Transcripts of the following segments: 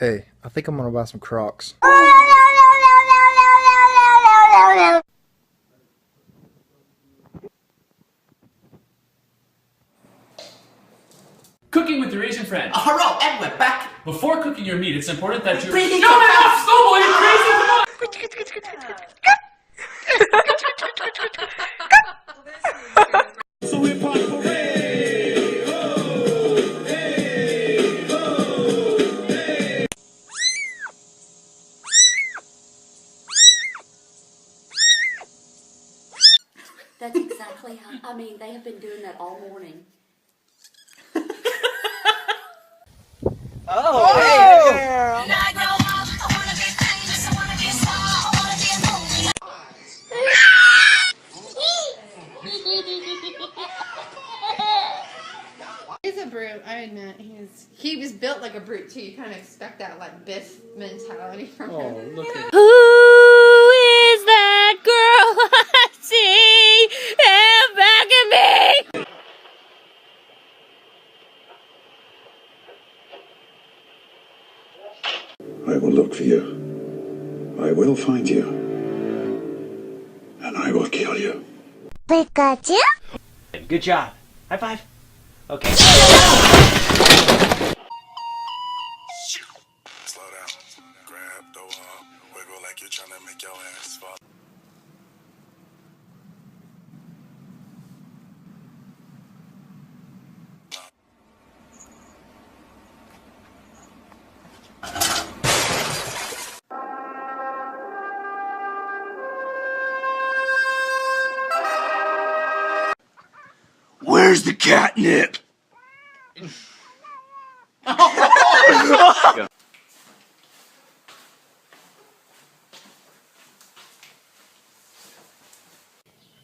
Hey, I think I'm gonna buy some Crocs. Cooking with your Asian friend. Hello, and we're back. Before cooking your meat, it's important that you... Breathing Shut it off, Snowball, you crazy! So hip hop parade. Oh, hey, oh, hey. That's exactly how, I mean, they have been doing that all morning. Oh, hey, girl. He's a brute, I admit. He was built like a brute too. You kind of expect that like Biff mentality from him. Look at Who is that girl I see back at me? I will look for you. I will find you. And I will kill you. Pikachu? Good job. High five. Okay. Slow down. Grab the wall. Wiggle like you're trying to make your ass fall. Where's the catnip?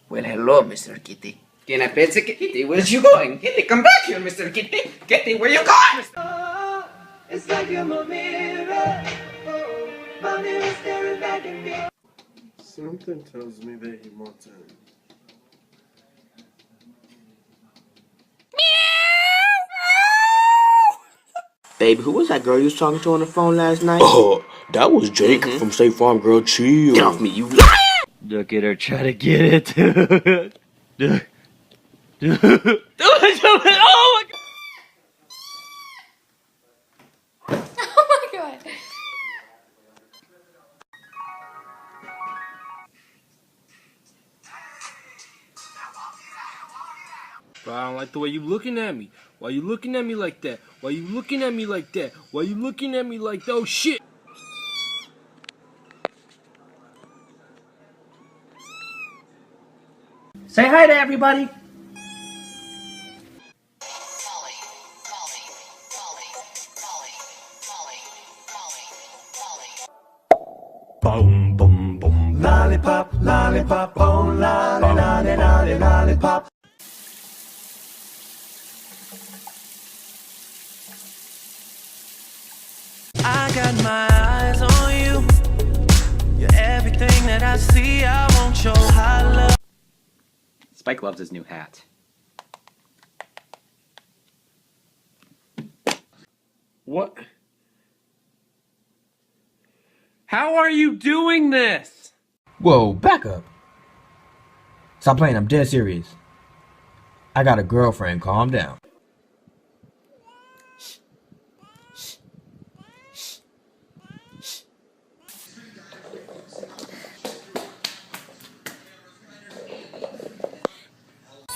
Well, hello, Mr. Kitty. Can I pet the kitty? Where's you going? Kitty, come back here, Mr. Kitty. Kitty, where you going? Oh, it's like you're my mirror. Oh, my mirror staring back at me. Something tells me that he wants in. Baby, who was that girl you was talking to on the phone last night? Oh, that was Jake from State Farm. Girl, chill. Get off me, you. Look at her try to get it. Oh my God. Oh my god. Bro, I don't like the way you looking at me. Why you looking at me like that? Why you looking at me like that? Why you looking at me like that? Oh shit! Say hi to everybody. Boom, boom, boom. Lollipop, lollipop, oh, lolly, lolly, lolly, lollipop. I got my eyes on you. You're everything that I see. I want your high love. Spike loves his new hat. What? How are you doing this? Whoa, back up. Stop playing, I'm dead serious. I got a girlfriend, calm down.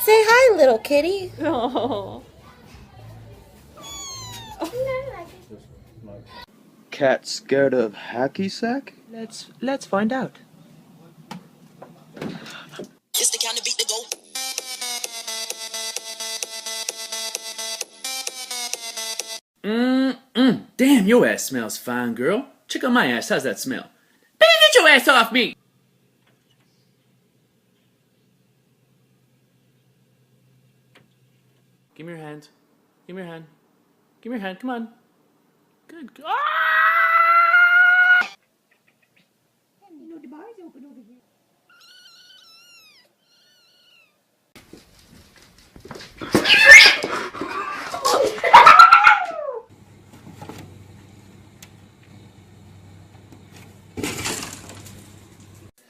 Say hi, little kitty. Oh. Cat scared of hacky sack? Let's find out. Just the kind of beat to go. Damn, your ass smells fine, girl. Check out my ass. How's that smell? Baby, get your ass off me! Give me your hand. Give me your hand. Give me your hand. Come on. Good. Ah! The bar's open over here.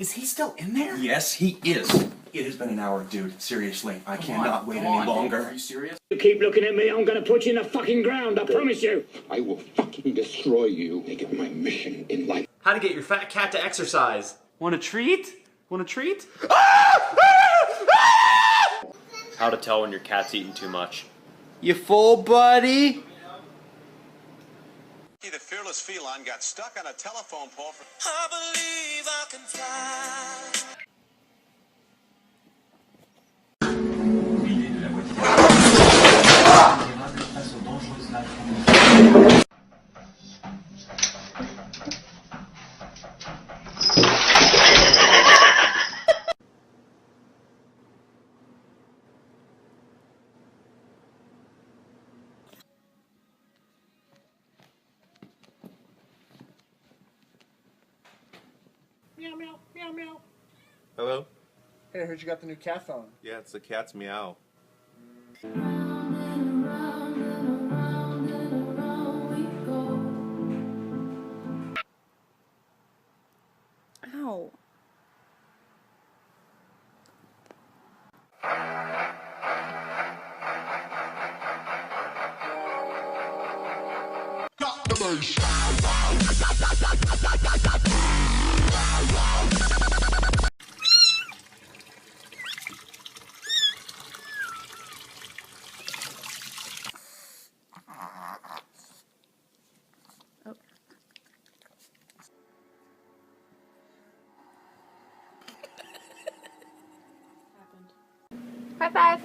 Is he still in there? Yes, he is. It has been an hour, dude. Seriously, I cannot wait any longer. Are you serious? You keep looking at me, I'm gonna put you in the fucking ground, I promise you. I will fucking destroy you. Make it my mission in life. How to get your fat cat to exercise. Want a treat? Want a treat? How to tell when your cat's eating too much. You full, buddy? The fearless feline got stuck on a telephone pole for... I believe I can fly. Meow, meow, meow, meow. Hello? Hey, I heard you got the new cat phone. Yeah, it's the cat's meow. Ow. High five.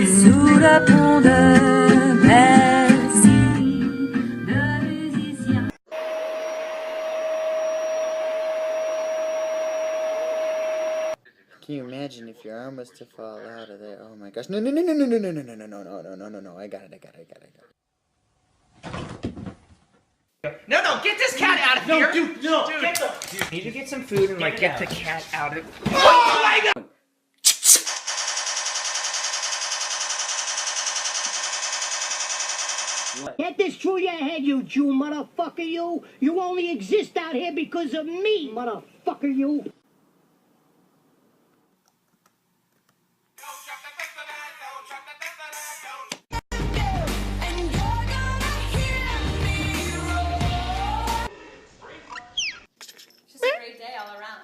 Sous la pont de Bercy, le musicien. Can you imagine if your arm was to fall out of there? Oh my gosh. No, no, no, no, no, no, no, no, no, no, no, no, no, no, no. I got it. No, get this cat out of here! Dude, no, Dude. get the... Dude, need to get some food and like get the cat out of... Oh my god! Get this through your head, you Jew motherfucker, you! You only exist out here because of me, motherfucker, you! Just a great day all around.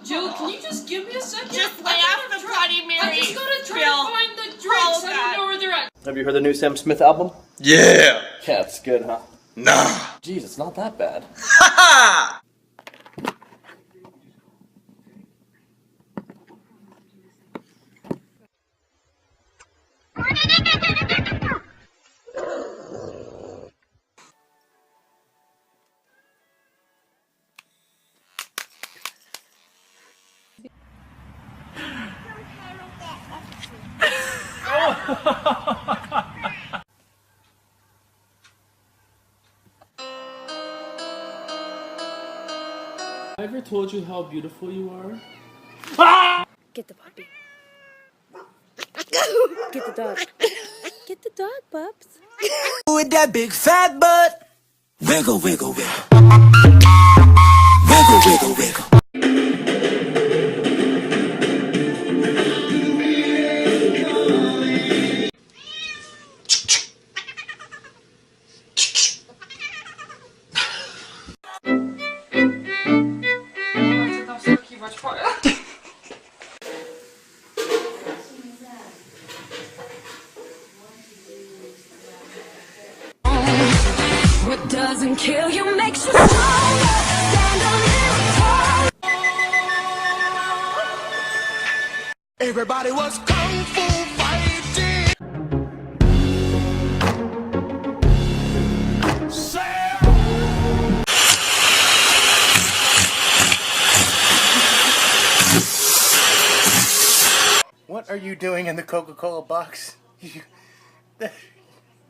Joe, can you just give me a second? Just lay off the Bloody Mary. I just gotta try Bill. to find the drinks. Oh, I God. don't know where they're at. Have you heard the new Sam Smith album? Yeah! Yeah, it's good, huh? Nah! Jeez, it's not that bad. Ha I ever told you how beautiful you are? Get the puppy. Get the dog. Get the dog, pups. With that big fat butt. Wiggle, wiggle, wiggle. Wiggle, wiggle, wiggle. What doesn't kill you makes you stronger. Stand a little tall. Everybody was kung fu fighting. What are you doing in the Coca-Cola box?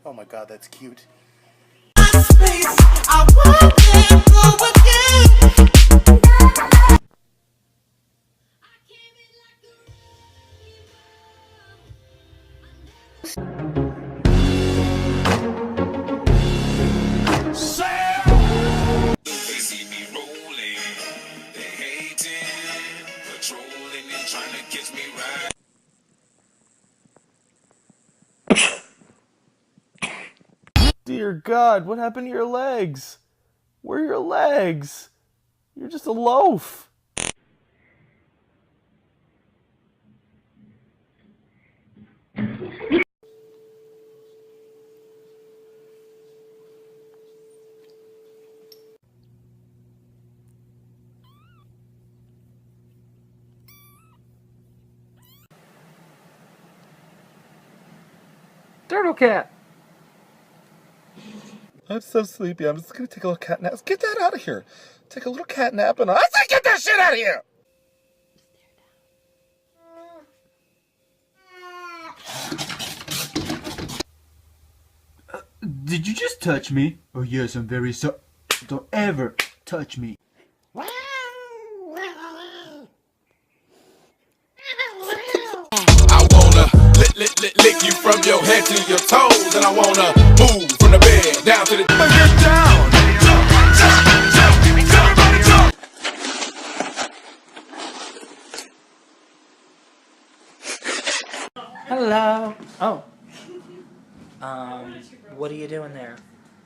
Oh my god, that's cute. Dear God, what happened to your legs? Where are your legs? You're just a loaf. Turtle cat. I'm so sleepy. I'm just gonna take a little cat nap. Let's get that out of here. Take a little cat nap and I say get that shit out of here! Did you just touch me? Oh yes, I'm very sorry. Don't ever touch me. I wanna lick you from your head to your toes, and I wanna move from the bed down to the. Get down. Everybody jump. Hello. Oh. What are you doing there?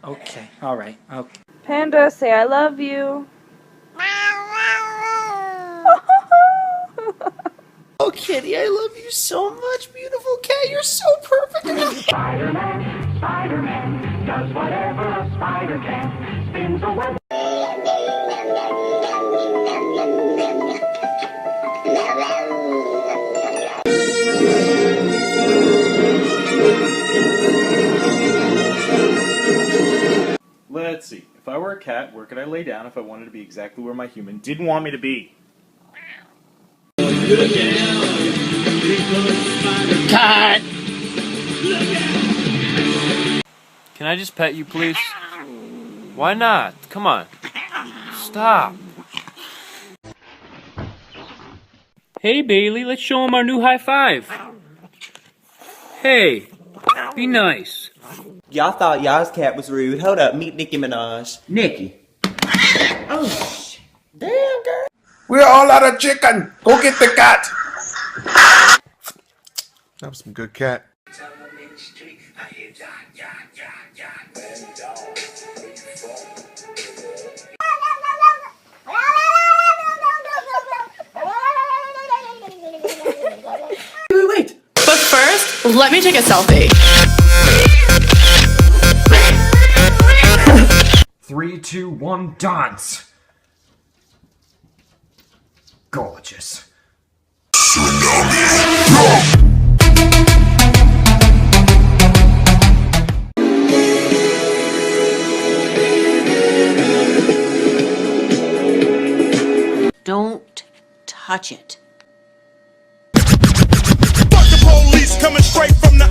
Okay. All right. Okay. Panda, say I love you. Oh, kitty, I love you so much, beautiful cat. You're so perfect. Spider-Man, Spider-Man, does whatever a spider can. Spins a web. Let's see. If I were a cat, where could I lay down if I wanted to be exactly where my human didn't want me to be? Cut! Can I just pet you, please? Why not? Come on. Stop. Hey, Bailey, let's show him our new high five. Hey, be nice. Y'all thought y'all's cat was rude. Hold up, meet Nicki Minaj. Nicki. Oh, damn, girl. We're all out of chicken. Go get the cat. That was some good cat. Wait. But first, let me take a selfie. 3, 2, 1, dance. Gorgeous. Don't touch it. Fuck the police coming straight from the